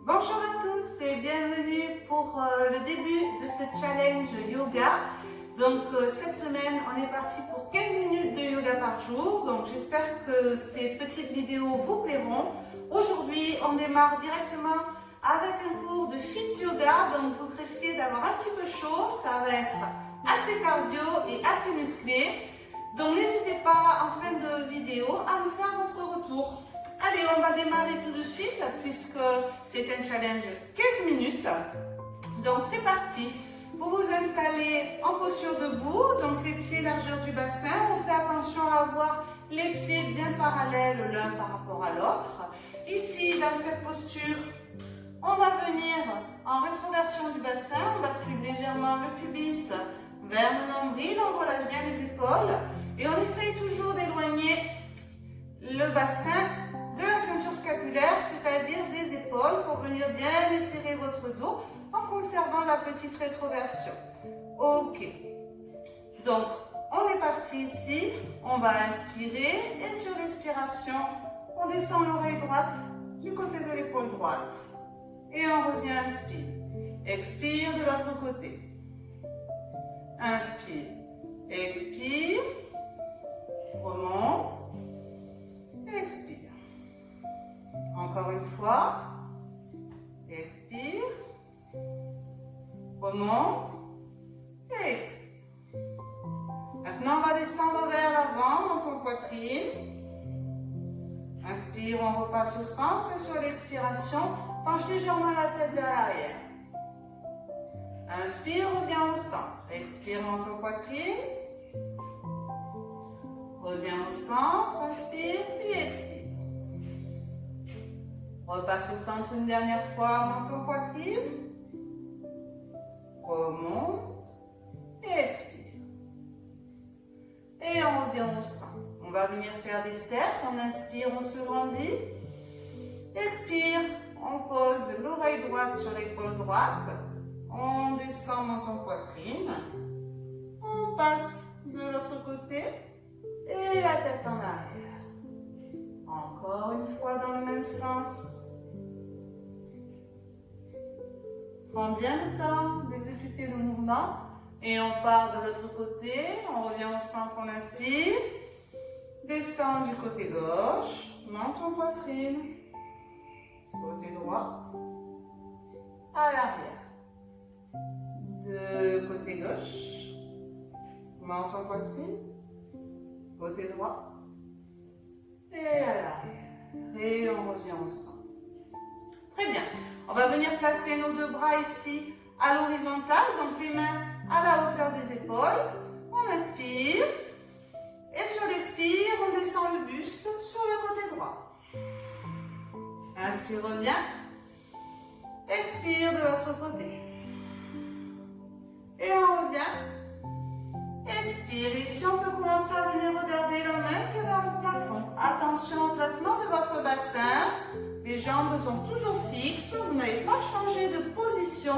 Bonjour à tous et bienvenue pour le début de ce challenge yoga. Donc cette semaine, on est parti pour 15 minutes de yoga par jour. Donc j'espère que ces petites vidéos vous plairont. Aujourd'hui, on démarre directement avec un cours de Fit Yoga. Donc vous risquez d'avoir un petit peu chaud. Ça va être assez cardio et assez musclé. Donc n'hésitez pas en fin de vidéo à me faire votre retour. Allez, on va démarrer tout de suite puisque c'est un challenge 15 minutes. Donc c'est parti. Pour vous installer en posture debout, donc les pieds largeur du bassin, on fait attention à avoir les pieds bien parallèles l'un par rapport à l'autre. Ici, dans cette posture, on va venir en rétroversion du bassin, on bascule légèrement le pubis vers le nombril, on relâche bien les épaules et on essaye toujours d'éloigner le bassin de la ceinture scapulaire, c'est-à-dire des épaules, pour venir bien étirer votre dos en conservant la petite rétroversion. Ok. Donc, on est parti ici. On va inspirer et sur l'expiration, on descend l'oreille droite du côté de l'épaule droite. Et on revient, inspire. Expire de l'autre côté. Inspire. Expire. Remonte. Expire. Encore une fois. Expire. Remonte. Et expire. Maintenant, on va descendre vers l'avant, dans ton poitrine. Inspire, on repasse au centre et sur l'expiration, penche légèrement la tête vers l'arrière. Inspire, reviens au centre. Expire, monte en poitrine. Reviens au centre, inspire, puis expire. Repasse au centre une dernière fois, monte en poitrine. Remonte et expire. Et on revient au centre. On va venir faire des cercles. On inspire, on se grandit. Expire, on pose l'oreille droite sur l'épaule droite. On descend, monte en poitrine. On passe de l'autre côté. Et la tête en arrière. Encore une fois dans le même sens. Prends bien le temps d'exécuter le mouvement. Et on part de l'autre côté. On revient au centre, on inspire. Descend du côté gauche. Monte en poitrine. Côté droit. À l'arrière. De côté gauche. Monte en poitrine. Côté droit. Et à l'arrière. Et on revient au centre. Très bien. On va venir placer nos deux bras ici à l'horizontale. Donc les mains à la hauteur des épaules. On inspire. Et sur l'expire, on descend le buste sur le côté droit. Inspire, reviens. Expire de l'autre côté. Et on revient. Expire. Ici, on peut commencer à venir regarder la main qui est vers le plafond. Attention au placement de votre bassin. Les jambes sont toujours fixes. Vous n'avez pas changé de position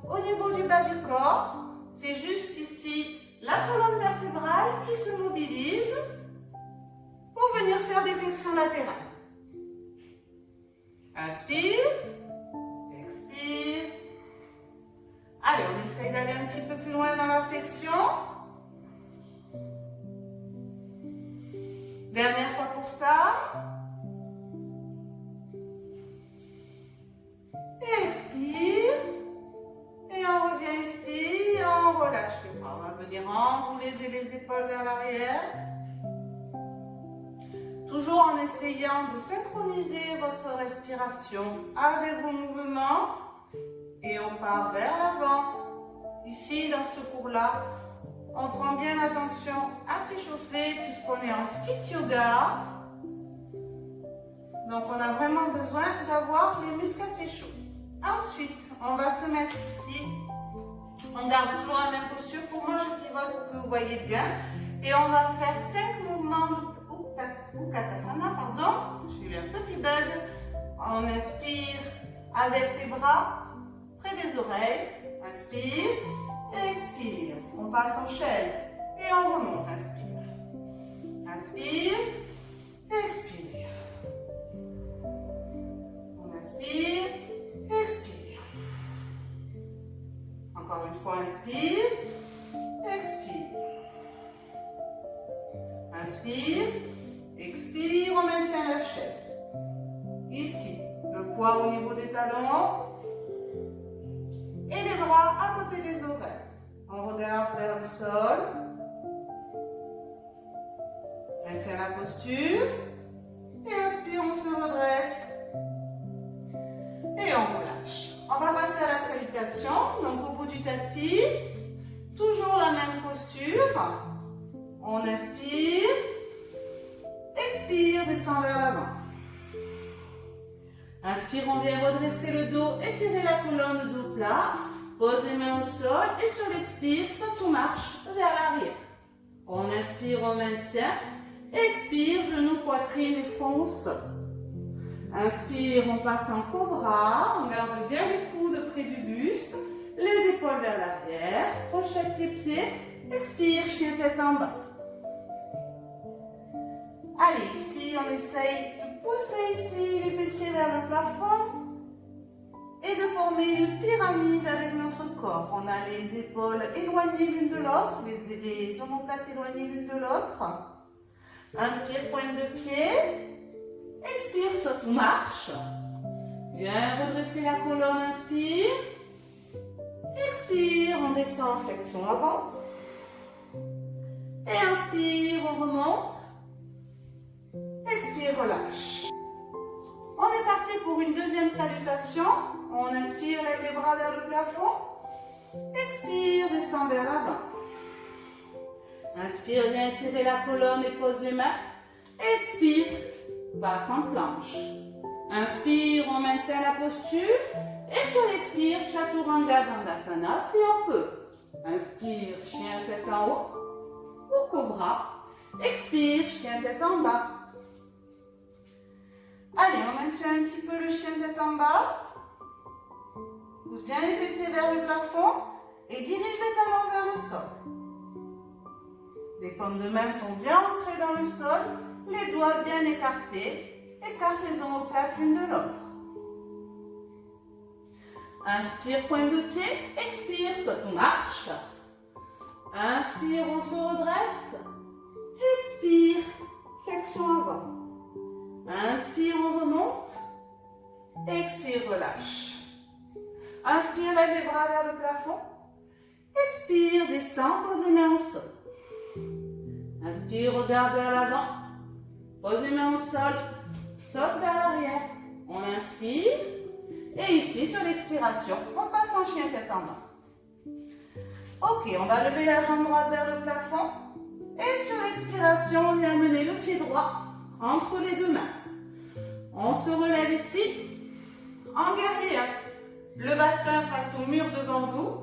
au niveau du bas du corps. C'est juste ici la colonne vertébrale qui se mobilise pour venir faire des flexions latérales. Inspire. Expire. Allez, on essaye d'aller un petit peu plus loin dans la flexion. Dernière fois pour ça. Expire. Et on revient ici. Et on relâche les bras. On va venir enrouler les épaules vers l'arrière. Toujours en essayant de synchroniser votre respiration avec vos mouvements. Et on part vers l'avant. Ici, dans ce cours-là, on prend bien attention à s'échauffer puisqu'on est en Fit Yoga. Donc, on a vraiment besoin d'avoir les muscles assez chauds. Ensuite, on va se mettre ici. On garde toujours la même posture. Pour moi, je pivote pour que vous voyez bien. Et on va faire 5 mouvements de Utkatasana, pardon. J'ai eu un petit bug. On inspire avec les bras près des oreilles. Inspire. Expire. On passe en chaise. Et on remonte. Inspire. Inspire. Expire. On inspire. Inspire, expire. Inspire, expire, on maintient la chaise. Ici, le poids au niveau des talons et les bras à côté des oreilles. On regarde vers le sol. Maintient la posture. Et inspire, on se redresse. Et on relâche. On va passer à la salutation. Donc au bout du tapis, toujours la même posture. On inspire. Expire, descend vers l'avant. Inspire, on vient redresser le dos, étirer la colonne, le dos plat. Pose les mains au sol et sur l'expire, saute ou marche vers l'arrière. On inspire, on maintient. Expire, genoux, poitrine et front au sol. Inspire, on passe en cobra. On garde bien les coudes près du buste. Les épaules vers l'arrière. Projette tes pieds. Expire, chien tête en bas. Allez, ici, on essaye de pousser ici les fessiers vers le plafond et de former une pyramide avec notre corps. On a les épaules éloignées l'une de l'autre, les omoplates éloignées l'une de l'autre. Inspire, pointe de pied. Expire, saute ou marche. Bien redresser la colonne, inspire. Expire, on descend, flexion avant. Et inspire, on remonte. Expire, relâche. On est parti pour une deuxième salutation. On inspire, lève les bras vers le plafond. Expire, descend vers l'avant. Inspire, viens étirer la colonne et pose les mains. Expire, passe en planche. Inspire, on maintient la posture. Et sur l'expire, Chaturanga Dandasana si on peut. Inspire, chien tête en haut. Ou cobra. Expire, chien tête en bas. Allez, on maintient un petit peu le chien tête en bas. Pousse bien les fessiers vers le plafond et dirige les talons vers le sol. Les paumes de main sont bien ancrées dans le sol, les doigts bien écartés. Écarte les omoplates l'une de l'autre. Inspire, pointe de pied. Expire, saute ou marche. Inspire, on se redresse. Expire, flexion avant. Inspire, on remonte. Expire, relâche. Inspire, lève les bras vers le plafond. Expire, descend, pose les mains au sol. Inspire, regarde vers l'avant. Pose les mains au sol. Saute vers l'arrière. On inspire. Et ici, sur l'expiration, on passe en chien tête en bas. Ok, on va lever la jambe droite vers le plafond. Et sur l'expiration, on vient mener le pied droit entre les deux mains. On se relève ici, en guerrier. Le bassin face au mur devant vous.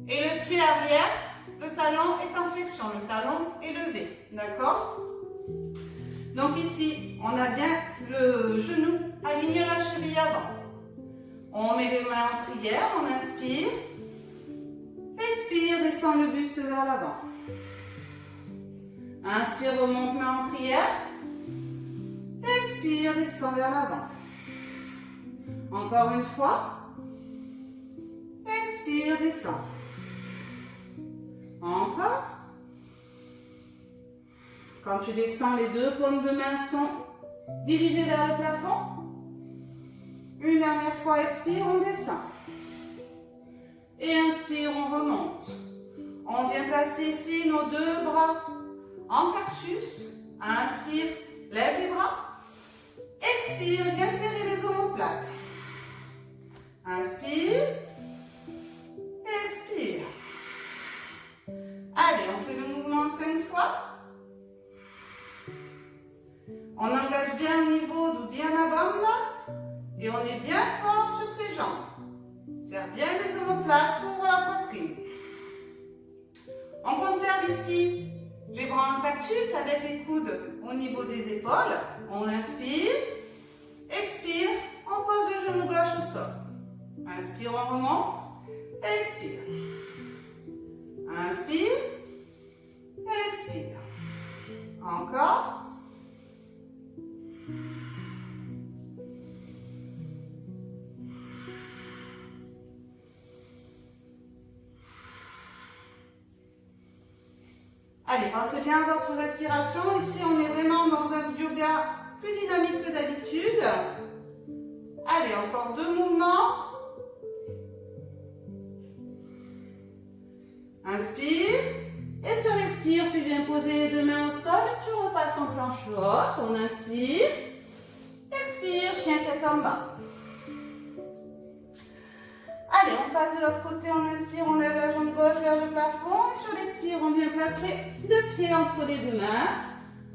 Et le pied arrière, le talon est en flexion, le talon est levé. D'accord? Donc ici, on a bien le genou aligné à la cheville avant. On met les mains en prière, on inspire. Expire, descend le buste vers l'avant. Inspire, remonte main en prière. Expire, descend vers l'avant. Encore une fois. Expire, descend. Encore. Quand tu descends, les deux paumes de main sont dirigées vers le plafond. Une dernière fois, expire, on descend. Et inspire, on remonte. On vient placer ici nos deux bras en cactus. Inspire, lève les bras. Expire, viens serrer les omoplates. Inspire. Expire. Allez, on fait le mouvement 5 fois. On engage bien au niveau d'Uddiyana Bandha. Et on est bien fort sur ses jambes. Serre bien les omoplates, ouvre la poitrine. On conserve ici les bras en cactus avec les coudes au niveau des épaules. On inspire. Expire. On pose le genou gauche au sol. Inspire, on remonte. Expire. Inspire. Expire. Encore. Allez, pensez bien à votre respiration. Ici, on est vraiment dans un yoga plus dynamique que d'habitude. Allez, encore 2 mouvements. Inspire. Et sur l'expire, tu viens poser les 2 mains au sol. Tu repasses en planche haute. On inspire. Expire, chien tête en bas. Allez, on passe de l'autre côté. On inspire, on lève la jambe gauche vers le plafond. Et sur l'expire, on vient placer 2 pieds entre les 2 mains.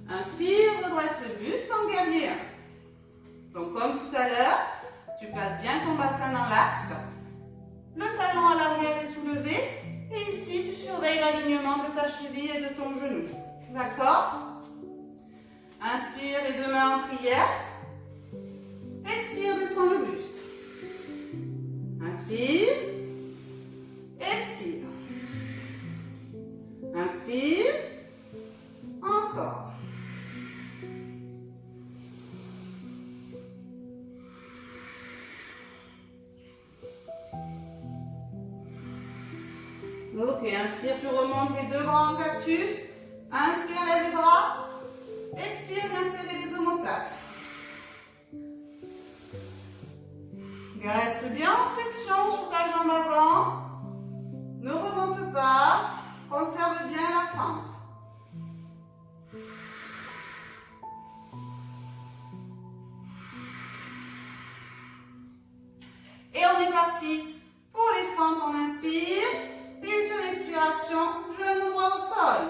Inspire, redresse le buste en guerrier 1. Donc, comme tout à l'heure, tu places bien ton bassin dans l'axe. Le talon à l'arrière est soulevé. Et ici, tu surveilles l'alignement de ta cheville et de ton genou. D'accord? Inspire, les 2 mains en prière. Expire, descends le buste. Inspire. Expire. Inspire. Encore. Ok, inspire, tu remontes les 2 bras en cactus. Inspire, lève les bras. Expire, viens serrer les omoplates. Reste bien en flexion sur ta jambe avant. Ne remonte pas. Conserve bien la fente. Et on est parti. Pour les fentes, on inspire. Et sur l'expiration, genou droit au sol.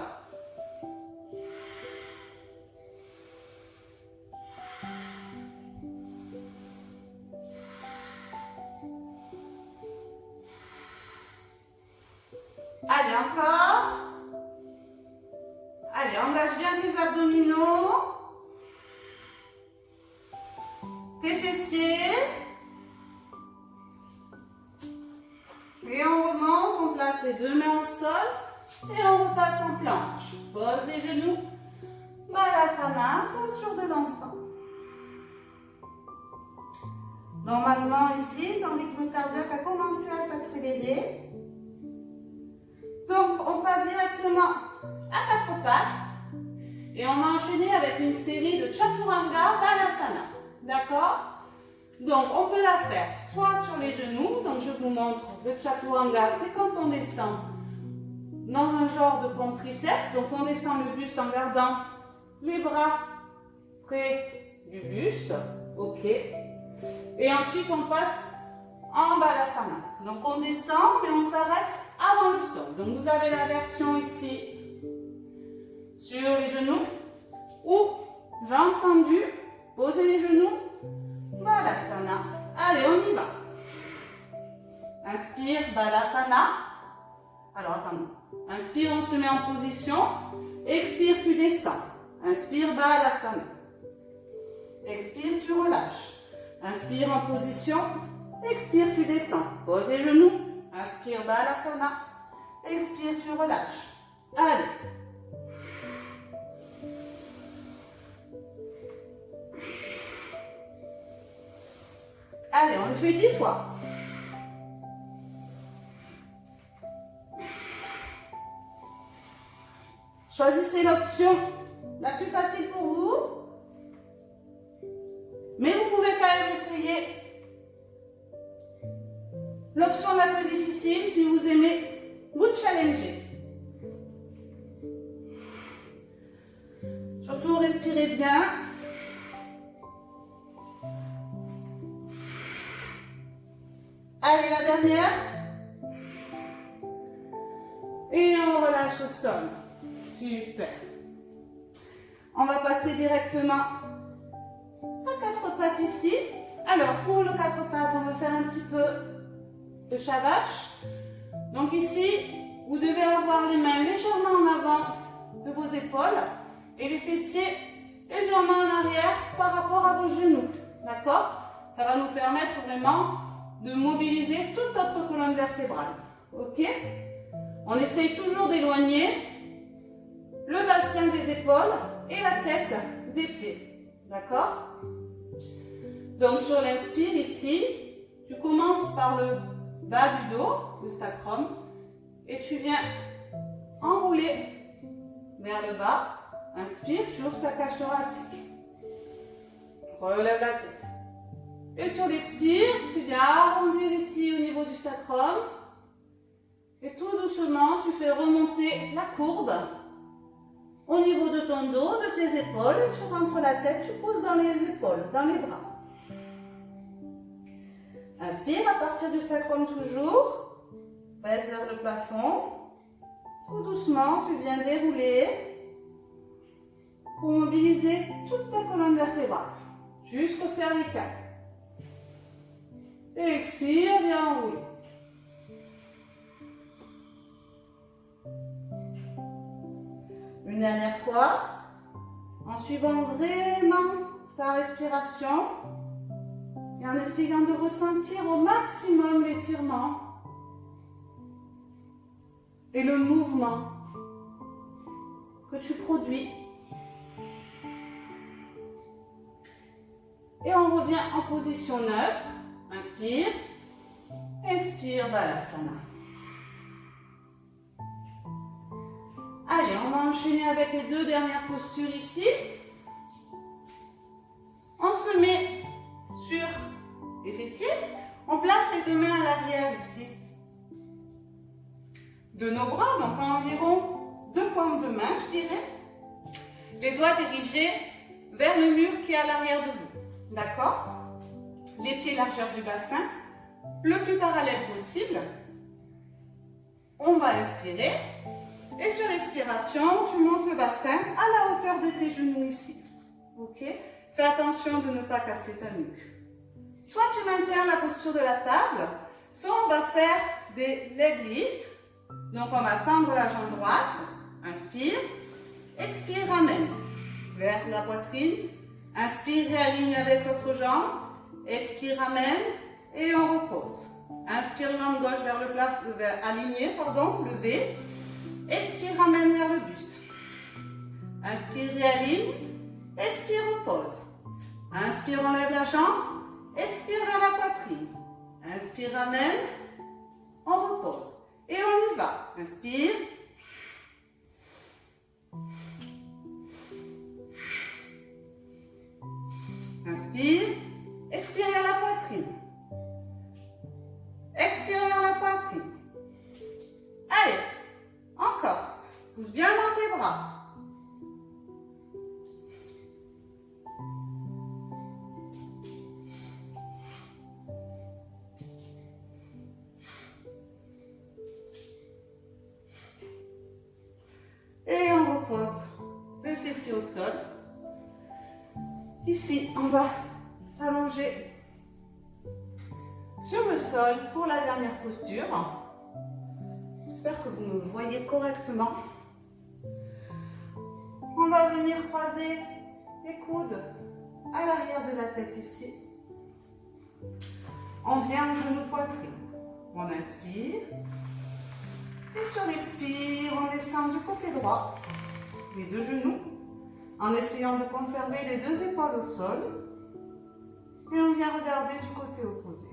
Allez, encore. Allez, engage bien tes abdominaux. Tes fessiers. Et on remonte, on place les 2 mains au sol. Et on repasse en planche. Pose les genoux. Balasana, posture de l'enfant. Normalement, ici, ton rythme cardiaque a commencé à s'accélérer. Donc, on passe directement à 4 pattes. Et on va enchaîner avec une série de Chaturanga Balasana. D'accord? Donc, on peut la faire soit sur les genoux. Donc, je vous montre le Chaturanga. C'est quand on descend dans un genre de pompe triceps. Donc, on descend le buste en gardant les bras près du buste. OK. Et ensuite, on passe en Balasana. Donc, on descend, mais on s'arrête avant le sol. Donc, vous avez la version ici sur les genoux ou jambes tendues, posez les genoux, Balasana. Allez, on y va. Inspire, Balasana. Alors, attendez. Inspire, on se met en position. Expire, tu descends. Inspire, Balasana. Expire, tu relâches. Inspire en position. Expire, tu descends. Pose les genoux. Inspire, Balasana. Expire, tu relâches. Allez. Allez, on le fait 10 fois. Choisissez l'option la plus facile pour vous. Mais vous pouvez quand même essayer l'option la plus difficile si vous aimez vous challenger. Surtout, respirez bien. Allez, la dernière. Et on relâche au sol. Super. On va passer directement à 4 pattes ici. Alors, pour le 4 pattes, on va faire un petit peu de shavash. Donc ici, vous devez avoir les mains légèrement en avant de vos épaules et les fessiers légèrement en arrière par rapport à vos genoux. D'accord? Ça va nous permettre vraiment de mobiliser toute notre colonne vertébrale. Ok? On essaye toujours d'éloigner le bassin des épaules et la tête des pieds. D'accord? Donc sur l'inspire ici, tu commences par le bas du dos, le sacrum, et tu viens enrouler vers le bas. Inspire, tu ouvres ta cage thoracique. Relève la tête. Et sur l'expire, tu viens arrondir ici au niveau du sacrum. Et tout doucement, tu fais remonter la courbe au niveau de ton dos, de tes épaules. Et tu rentres la tête, tu poses dans les épaules, dans les bras. Inspire à partir du sacrum toujours. Baisse vers le plafond. Tout doucement, tu viens dérouler pour mobiliser toute ta colonne vertébrale jusqu'au cervical. Et expire, viens enrouler. Une dernière fois, en suivant vraiment ta respiration et en essayant de ressentir au maximum l'étirement et le mouvement que tu produis. Et on revient en position neutre. Inspire, expire, Balasana. Allez, on va enchaîner avec les deux dernières postures ici. On se met sur les fessiers. On place les deux mains à l'arrière ici de nos bras, donc à environ 2 paumes de main, je dirais. Les doigts dirigés vers le mur qui est à l'arrière de vous. D'accord? Les pieds largeur du bassin, le plus parallèle possible. On va inspirer. Et sur l'expiration, tu montes le bassin à la hauteur de tes genoux ici. Ok? Fais attention de ne pas casser ta nuque. Soit tu maintiens la posture de la table, soit on va faire des leg lifts. Donc on va tendre la jambe droite. Inspire. Expire, ramène vers la poitrine. Inspire, réaligne avec l'autre jambe. Expire, ramène et on repose. Inspire, jambe gauche vers le plafond, aligné, pardon, levé. Expire, ramène vers le buste. Inspire, réaligne. Expire, repose. Inspire, enlève la jambe. Expire vers la poitrine. Inspire, ramène. On repose. Et on y va. Inspire. Inspire. Expire vers la poitrine. Expire vers la poitrine. Allez. Encore. Pousse bien dans tes bras. Et on repose le fessier au sol. Ici, on va s'allonger sur le sol pour la dernière posture. J'espère que vous me voyez correctement. On va venir croiser les coudes à l'arrière de la tête ici. On vient au genou poitrine. On inspire. Et sur l'expire, on descend du côté droit, les deux genoux, en essayant de conserver les deux épaules au sol. Et on vient regarder du côté opposé.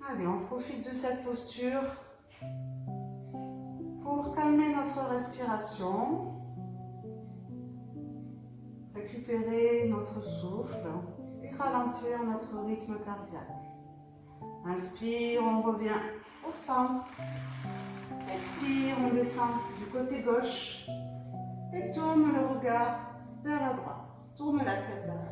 Allez, on profite de cette posture pour calmer notre respiration, récupérer notre souffle et ralentir notre rythme cardiaque. Inspire, on revient au centre. Expire, on descend du côté gauche et tourne le regard vers la droite. Tourne la tête vers la droite.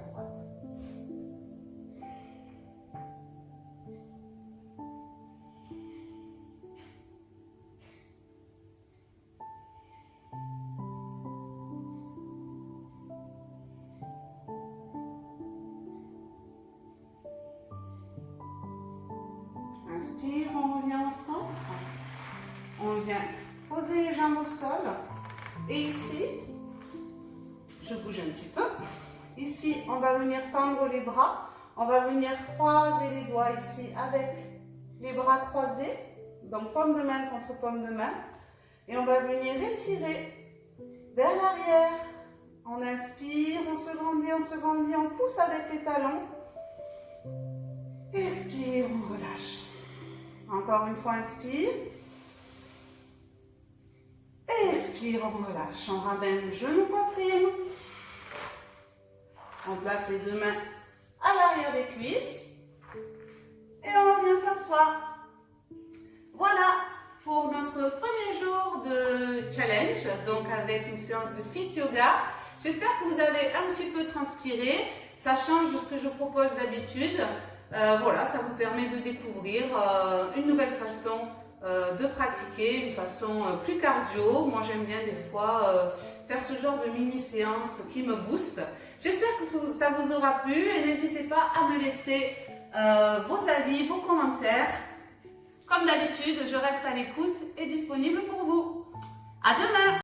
Inspire, on revient au centre. On vient poser les jambes au sol. Et ici, je bouge un petit peu. Ici, on va venir tendre les bras. On va venir croiser les doigts ici avec les bras croisés. Donc, paume de main contre paume de main. Et on va venir étirer vers l'arrière. On inspire, on se grandit, on pousse avec les talons. Expire, on relâche. Encore une fois, inspire. Expire, on relâche. On ramène genou, poitrine. On place les deux mains à l'arrière des cuisses. Et on revient s'asseoir. Voilà pour notre premier jour de challenge, donc avec une séance de Fit Yoga. J'espère que vous avez un petit peu transpiré. Ça change de ce que je propose d'habitude. Voilà, ça vous permet de découvrir une nouvelle façon de pratiquer, une façon plus cardio. Moi, j'aime bien des fois faire ce genre de mini-séance qui me booste. J'espère que ça vous aura plu et n'hésitez pas à me laisser vos avis, vos commentaires. Comme d'habitude, je reste à l'écoute et disponible pour vous. À demain!